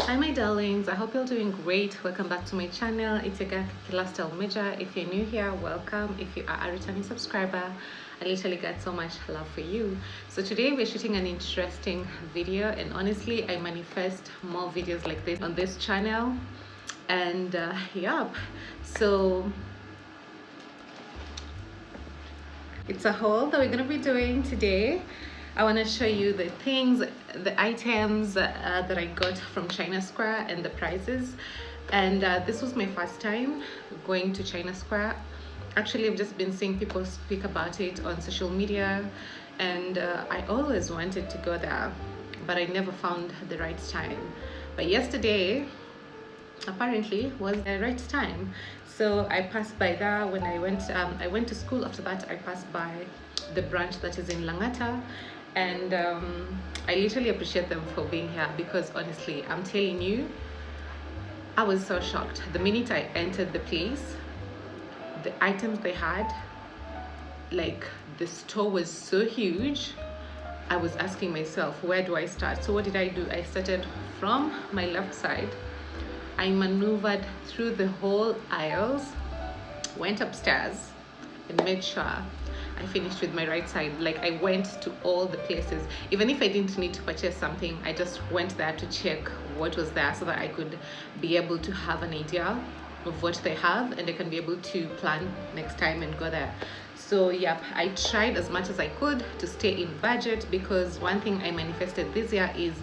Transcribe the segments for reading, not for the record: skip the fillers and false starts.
Hi my darlings, I hope you're doing great. Welcome back to my channel. It's your girl Lifestyle Major. If you're new here, welcome. If you are a returning subscriber, I literally got so much love for you. So today we're shooting an interesting video, and honestly I manifest more videos like this on this channel. And yeah, so it's a haul that we're gonna be doing today. I want to show you the things, the items that I got from China Square and the prices. And this was my first time going to China Square. Actually, I've just been seeing people speak about it on social media, and I always wanted to go there, but I never found the right time. But yesterday apparently was the right time, so I passed by there when I went to school. After that I passed by the branch that is in Langata, and I literally appreciate them for being here, because honestly I'm telling you, I was so shocked the minute I entered the place. The items they had, like, the store was so huge. I was asking myself, where do I start? So what did I do? I started from my left side. I maneuvered through the whole aisles, went upstairs, and made sure I finished with my right side. Like, I went to all the places. Even if I didn't need to purchase something, I just went there to check what was there, so that I could be able to have an idea of what they have, and I can be able to plan next time and go there. So yep, I tried as much as I could to stay in budget, because one thing I manifested this year is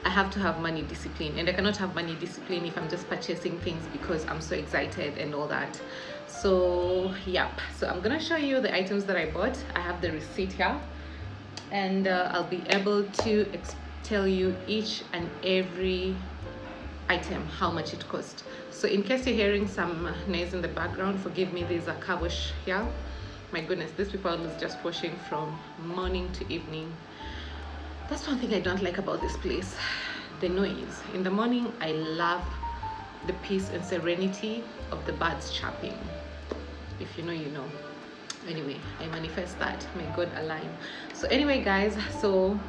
I have to have money discipline, and I cannot have money discipline if I'm just purchasing things because I'm so excited and all that. So yep, so I'm gonna show you the items that I bought. I have the receipt here, and I'll be able to tell you each and every item, how much it cost. So in case you're hearing some noise in the background, forgive me. There's a car wash here. My goodness, these people is just washing from morning to evening. That's one thing I don't like about this place, the noise. In the morning, I love the peace and serenity of the birds chirping. If you know, you know. Anyway, I manifest that. May God align. So anyway, guys, so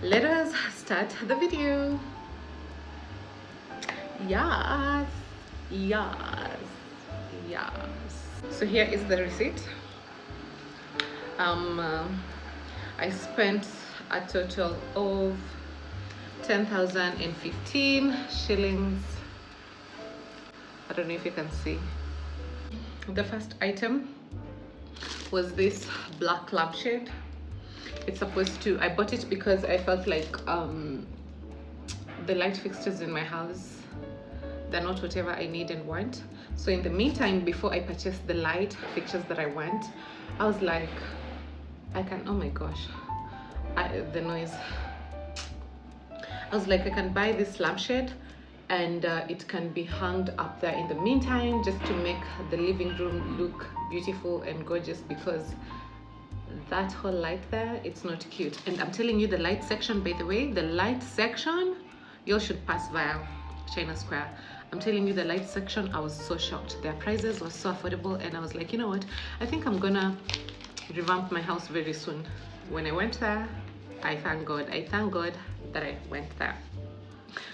let us start the video. Yes, yes, yes. So here is the receipt. I spent a total of 10,015 shillings. I don't know if you can see. The first item was this black lampshade. It's supposed to, I bought it because I felt like the light fixtures in my house, they're not whatever I need and want. So in the meantime, before I purchased the light fixtures that I want, I was like, I can, oh my gosh, the noise. I was like, I can buy this lampshade, and it can be hung up there in the meantime, just to make the living room look beautiful and gorgeous, because that whole light there, it's not cute. And I'm telling you, the light section, by the way, the light section, you all should pass via China Square. I'm telling you, the light section, I was so shocked. Their prices were so affordable, and I was like, you know what, I think I'm gonna revamp my house very soon. When I went there, I thank God that I went there.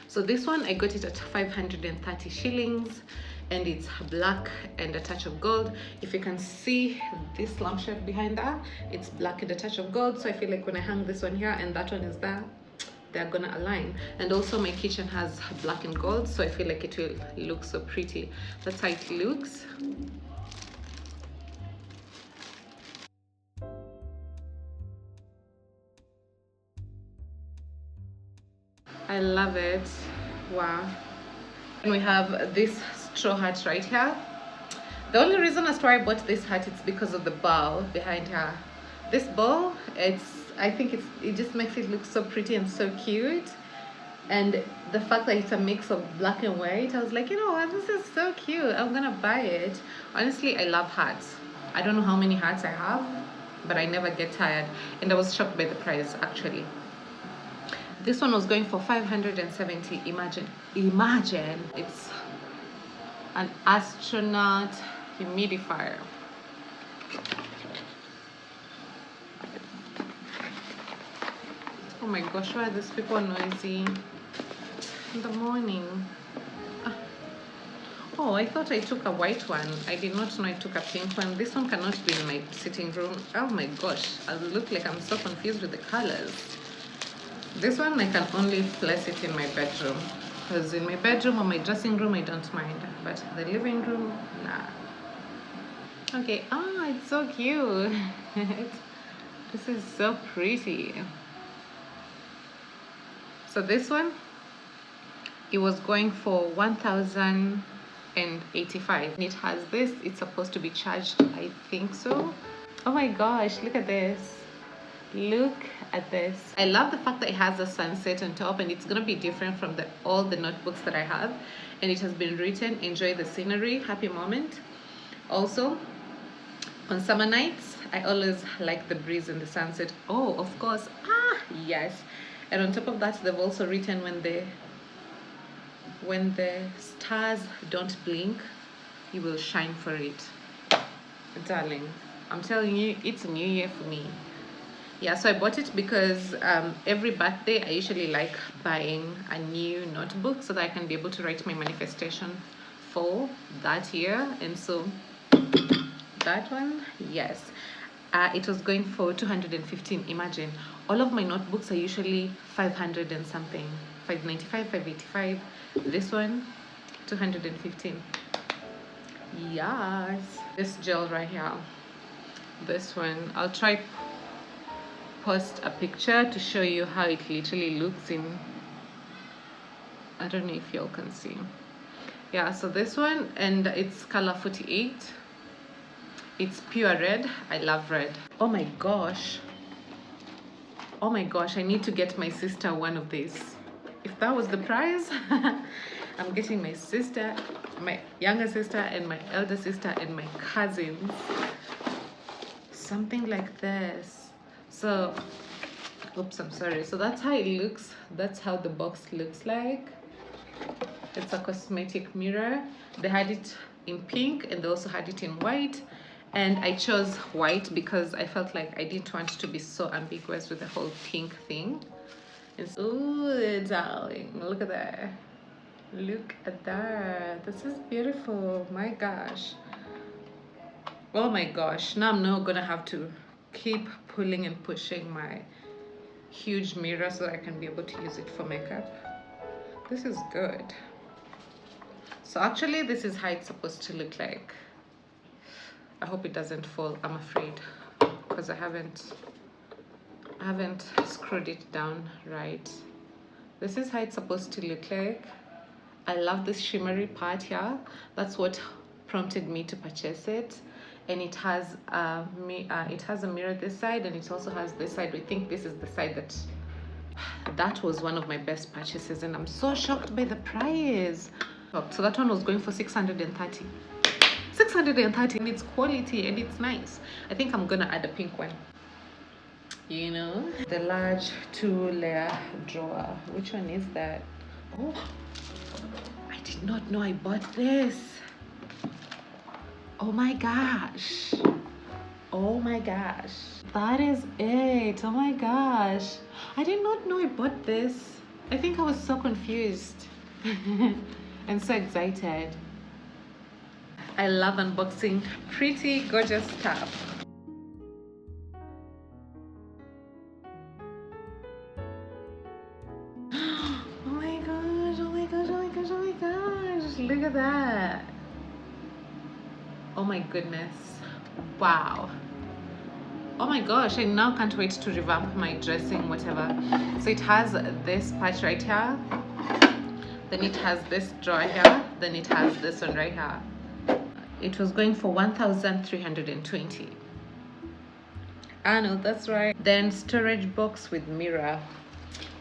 So this one, I got it at 530 shillings, and it's black and a touch of gold. If you can see this lampshade behind there, it's black and a touch of gold. So I feel like when I hang this one here and that one is there, they're gonna align. And also my kitchen has black and gold, so I feel like it will look so pretty. That's how it looks. I love it. Wow. And we have this straw hat right here. The only reason as to why I bought this hat is because of the bow behind her. This bow, I think it just makes it look so pretty and so cute. And the fact that it's a mix of black and white, I was like, you know what, this is so cute, I'm gonna buy it. Honestly, I love hats. I don't know how many hats I have, but I never get tired. And I was shocked by the price, actually. This one was going for 570. Imagine, it's an astronaut humidifier. Oh my gosh, why are these people noisy? in the morning. Oh, I thought I took a white one. I did not know I took a pink one. This one cannot be in my sitting room. Oh my gosh, I look like I'm so confused with the colors. This one I can only place it in my bedroom, because in my bedroom or my dressing room I don't mind, but the living room, nah. Okay, oh, it's so cute. This is so pretty. So this one, it was going for 1,085. It has this, it's supposed to be charged, I think so. Oh my gosh, look at this. Look at this. I love the fact that it has a sunset on top, and it's gonna be different from all the notebooks that I have. And it has been written, enjoy the scenery, happy moment. Also, on summer nights, I always like the breeze and the sunset. Oh, of course, yes. And on top of that, they've also written when the stars don't blink, you will shine for it. Darling, I'm telling you, it's a new year for me. Yeah, so I bought it because every birthday I usually like buying a new notebook so that I can be able to write my manifestation for that year. And so that one, yes, it was going for 215. Imagine, all of my notebooks are usually 500 and something, 595, 585. This one, 215. Yes, this gel right here, this one, I'll try post a picture to show you how it literally looks in. I don't know if y'all can see. Yeah, so this one, and it's color 48. It's pure red. I love red. Oh my gosh, oh my gosh, I need to get my sister one of these. If that was the price, I'm getting my sister, my younger sister, and my elder sister, and my cousins something like this. So, oops, I'm sorry. So that's how it looks. That's how the box looks like. It's a cosmetic mirror. They had it in pink and they also had it in white. And I chose white because I felt like I didn't want to be so ambiguous with the whole pink thing. It's, ooh, darling, look at that. Look at that. This is beautiful. My gosh. Oh my gosh. Now I'm not gonna have to keep pulling and pushing my huge mirror so that I can be able to use it for makeup. This is good. So actually this is how it's supposed to look like. I hope it doesn't fall, I'm afraid, because I haven't screwed it down right. This is how it's supposed to look like. I love this shimmery part here. That's what prompted me to purchase it. And it has a mirror this side, and it also has this side. I think this is the side that was one of my best purchases, and I'm so shocked by the price. So that one was going for 630. 630, and it's quality and it's nice. I think I'm gonna add a pink one. You know, the large 2-layer drawer. Which one is that? Oh, I did not know I bought this. Oh my gosh. Oh my gosh. That is it. Oh my gosh. I did not know I bought this. I think I was so confused and so excited. I love unboxing pretty gorgeous stuff. Oh my gosh, oh my gosh, oh my gosh, oh my gosh. Look at that. Oh my goodness. Wow. Oh my gosh, I now can't wait to revamp my dressing, whatever. So it has this part right here. Then it has this drawer here. Then it has this one right here. It was going for 1,320. I know, that's right. Then storage box with mirror.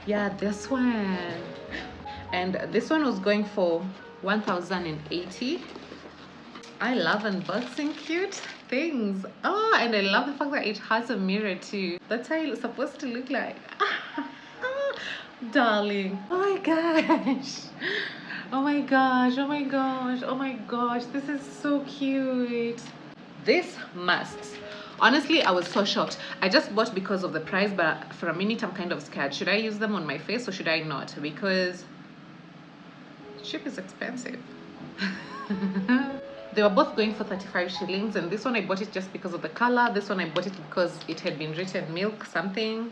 Yeah, this one. And this one was going for 1,080. I love unboxing cute things. Oh, and I love the fact that it has a mirror too. That's how it's supposed to look like. Darling. Oh my gosh. Oh my gosh. Oh my gosh. Oh my gosh. This is so cute. This masks. Honestly, I was so shocked. I just bought because of the price, but for a minute I'm kind of scared. Should I use them on my face or should I not? Because Cheap is expensive. They were both going for 35 shillings, and this one I bought it just because of the color. This one I bought it because it had been written milk something,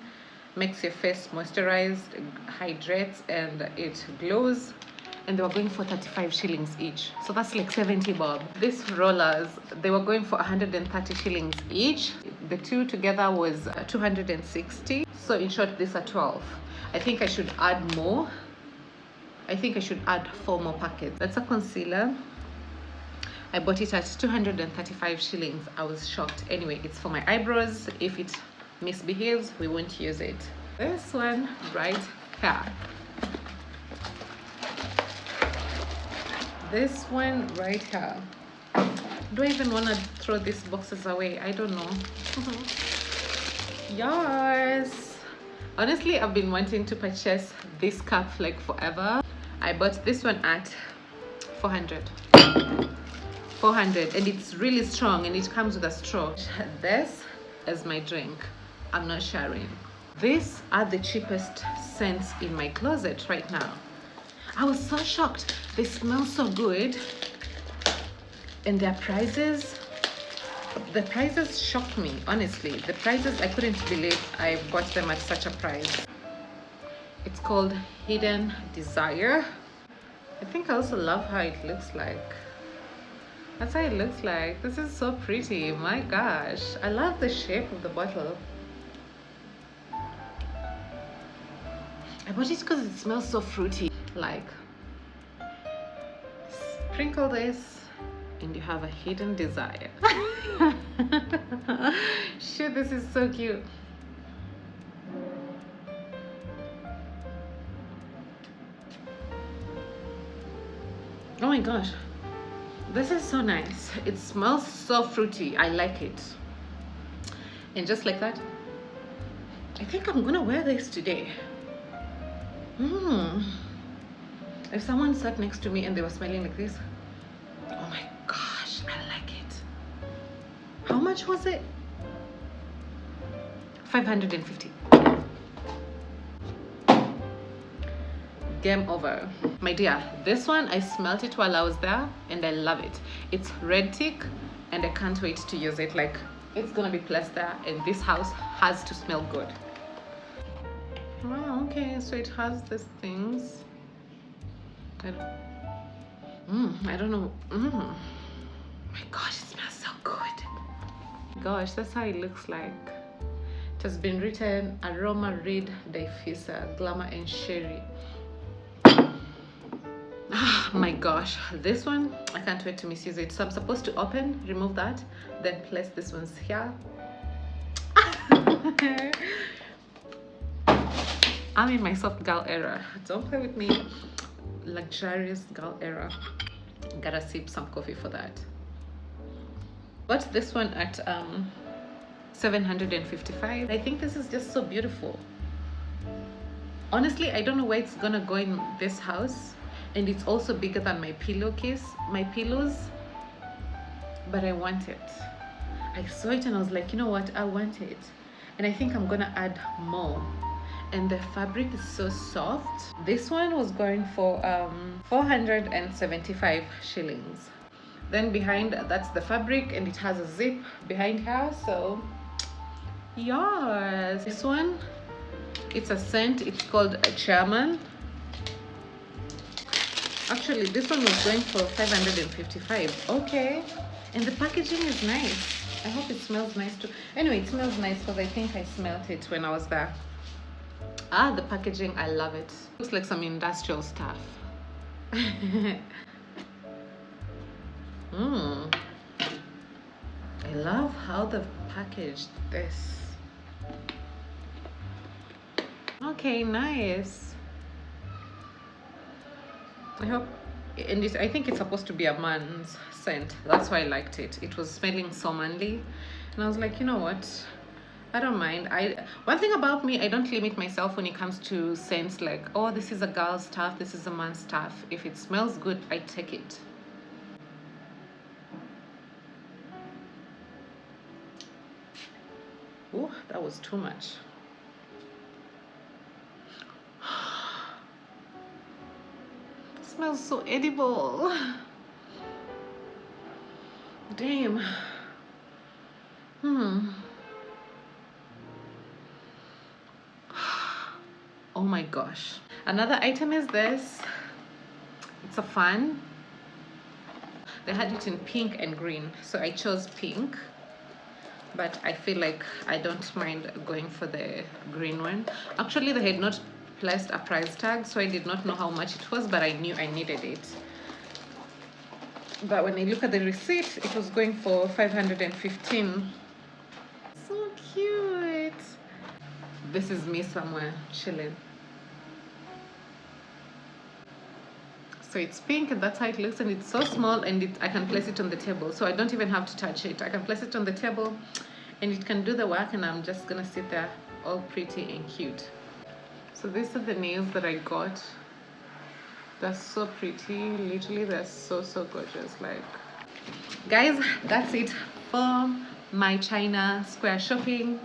makes your face moisturized, hydrates, and it glows. And they were going for 35 shillings each, so that's like 70 bob. These rollers, they were going for 130 shillings each. The two together was 260. So in short, these are 12. I think I should add more. I think I should add 4 more packets. That's a concealer. I bought it at 235 shillings. I was shocked. Anyway, it's for my eyebrows. If it misbehaves, we won't use it. This one right here. This one right here. Do I even want to throw these boxes away? I don't know. Yes. Honestly, I've been wanting to purchase this cup like forever. I bought this one at 400, and it's really strong, and it comes with a straw. This is my drink. I'm not sharing. These are the cheapest scents in my closet right now. I was so shocked. They smell so good, and their prices, the prices shocked me, honestly. The prices, I couldn't believe I bought them at such a price. It's called Hidden Desire. I think I also love how it looks like. That's how it looks like. This is so pretty. My gosh, I love the shape of the bottle. I bought it because it smells so fruity. Like, sprinkle this and you have a hidden desire. Shit, this is so cute. Oh my gosh, this is so nice. It smells so fruity. I like it. And just like that, I think I'm gonna wear this today. If someone sat next to me and they were smelling like this, oh my gosh, I like it. How much was it? 550. Game over. My dear, this one, I smelled it while I was there and I love it. It's red tick and I can't wait to use it. Like, it's gonna be placed there, and this house has to smell good. Oh, okay, so it has these things. I don't know. My gosh, it smells so good. Gosh, that's how it looks like. It has been written Aroma Reed Diffuser, Glamour and Sherry. My gosh, this one, I can't wait to misuse it. So I'm supposed to open, remove that, then place this one's here. I'm in my soft girl era. Don't play with me. Luxurious girl era. Gotta sip some coffee for that. Bought this one at 755. I think this is just so beautiful. Honestly, I don't know where it's gonna go in this house, and it's also bigger than my pillowcase, my pillows, but I want it. I saw it and I was like, you know what, I want it, and I think I'm gonna add more. And the fabric is so soft. This one was going for 475 shillings. Then behind, that's the fabric, and it has a zip behind her. So yes, this one, it's a scent. It's called a Chairman. Actually, this one was going for 555. Okay, and the packaging is nice. I hope it smells nice too. Anyway, it smells nice because I think I smelled it when I was there. The packaging, I love it. Looks like some industrial stuff. I love how they've packaged this. Okay, nice. I hope, and I think it's supposed to be a man's scent. That's why I liked it. It was smelling so manly, and I was like, you know what? I don't mind. One thing about me, I don't limit myself when it comes to scents. Like, oh, this is a girl's stuff, this is a man's stuff. If it smells good, I take it. Oh, that was too much. smells so edible. Damn. Oh my gosh. Another item is this. It's a fan. They had it in pink and green, so I chose pink, but I feel like I don't mind going for the green one. Actually, they had not placed a price tag, so I did not know how much it was, but I knew I needed it. But when I look at the receipt, it was going for 515. So cute. This is me somewhere chilling. So it's pink and that's how it looks, and it's so small, and I can place it on the table, so I don't even have to touch it. I can place it on the table and it can do the work, and I'm just gonna sit there all pretty and cute. So these are the nails that I got. They're so pretty. Literally, they're so gorgeous. Like, guys, that's it for my China Square shopping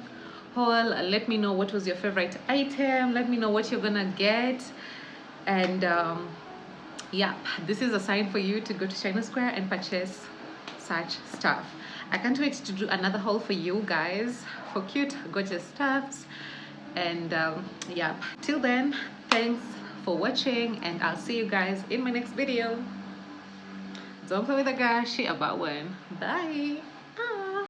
haul. Let me know what was your favorite item. Let me know what you're gonna get. And yeah, this is a sign for you to go to China Square and purchase such stuff. I can't wait to do another haul for you guys for cute, gorgeous stuffs. And yeah, till then, thanks for watching, and I'll see you guys in my next video. Don't play with the girl, she about one. Bye.